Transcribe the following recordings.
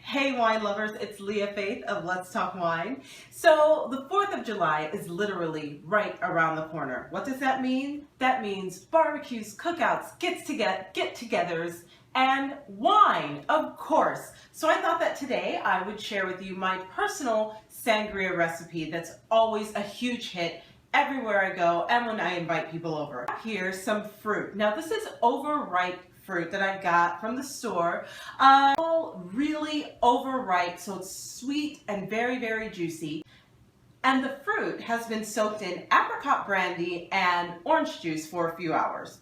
Hey wine lovers, it's Leah Faith of Let's Talk Wine. So the 4th of July is literally right around the corner. What does that mean? That means barbecues, cookouts, get-togethers, and wine, of course. So I thought that today I would share with you my personal sangria recipe that's always a huge hit everywhere I go and when I invite people over. Here's some fruit. Now this is overripe fruit that I got from the store. All really overripe, so it's sweet and very, very juicy. And the fruit has been soaked in apricot brandy and orange juice for a few hours,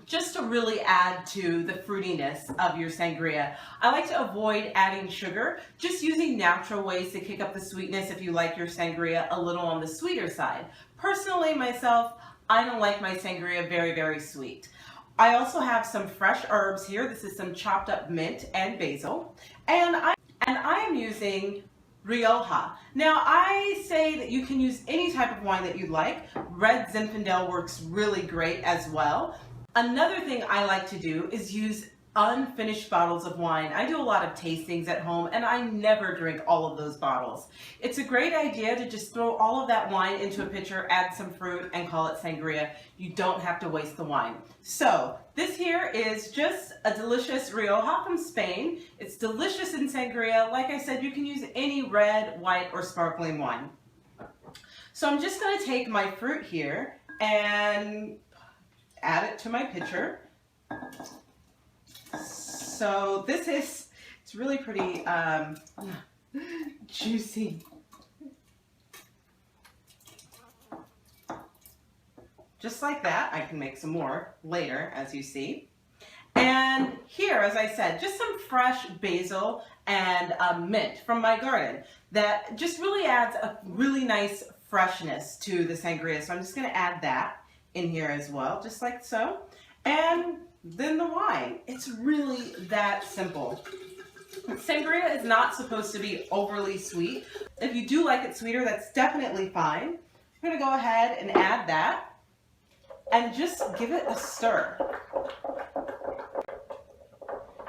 just to really add to the fruitiness of your sangria. I like to avoid adding sugar, just using natural ways to kick up the sweetness if you like your sangria a little on the sweeter side. Personally, myself, I don't like my sangria very, very sweet. I also have some fresh herbs here. This is some chopped up mint and basil. And I am using Rioja. Now I say that you can use any type of wine that you like. Red Zinfandel works really great as well. Another thing I like to do is use unfinished bottles of wine. I do a lot of tastings at home and I never drink all of those bottles. It's a great idea to just throw all of that wine into a pitcher, add some fruit, and call it sangria. You don't have to waste the wine. So this here is just a delicious Rioja from Spain. It's delicious in sangria. Like I said, you can use any red, white, or sparkling wine. So I'm just going to take my fruit here and add it to my pitcher. So this is, it's really pretty juicy. Just like that. I can make some more later, as you see. And here, as I said, just some fresh basil and mint from my garden that just really adds a really nice freshness to the sangria. So I'm just going to add that in here as well, just like so. And then the wine. It's really that simple. Sangria is not supposed to be overly sweet. If you do like it sweeter, that's definitely fine. I'm going to go ahead and add that and just give it a stir.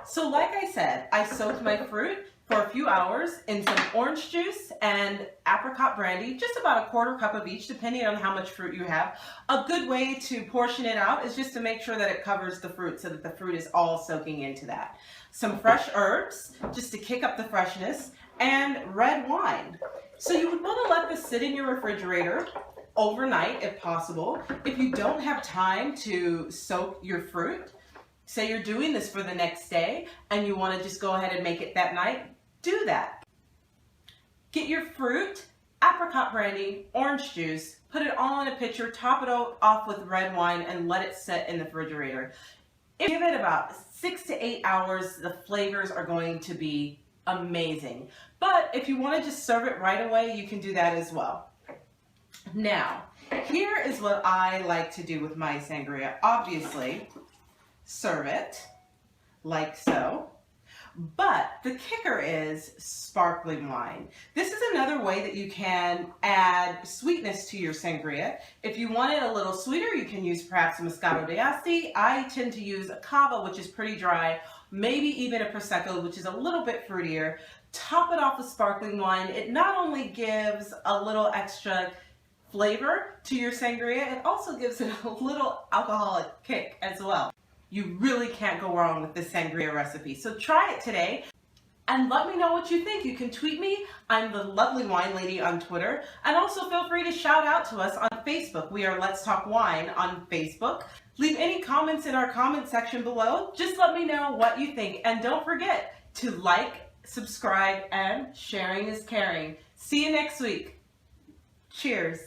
So like I said, I soaked my fruit for a few hours in some orange juice and apricot brandy, just about a quarter cup of each, depending on how much fruit you have. A good way to portion it out is just to make sure that it covers the fruit so that the fruit is all soaking into that. Some fresh herbs, just to kick up the freshness, and red wine. So you would want to let this sit in your refrigerator overnight if possible. If you don't have time to soak your fruit, say you're doing this for the next day and you want to just go ahead and make it that night, do that. Get your fruit, apricot brandy, orange juice, put it all in a pitcher, top it off with red wine, and let it sit in the refrigerator. Give it about 6 to 8 hours. The flavors are going to be amazing. But if you want to just serve it right away, you can do that as well. Now, here is what I like to do with my sangria. Obviously, serve it like so. But the kicker is sparkling wine. This is another way that you can add sweetness to your sangria. If you want it a little sweeter, you can use perhaps a Moscato d'Asti. I tend to use a Cava, which is pretty dry, maybe even a Prosecco, which is a little bit fruitier. Top it off with sparkling wine. It not only gives a little extra flavor to your sangria, it also gives it a little alcoholic kick as well. You really can't go wrong with this sangria recipe. So try it today and let me know what you think. You can tweet me. I'm the Lovely Wine Lady on Twitter. And also feel free to shout out to us on Facebook. We are Let's Talk Wine on Facebook. Leave any comments in our comment section below. Just let me know what you think. And don't forget to like, subscribe, and sharing is caring. See you next week. Cheers.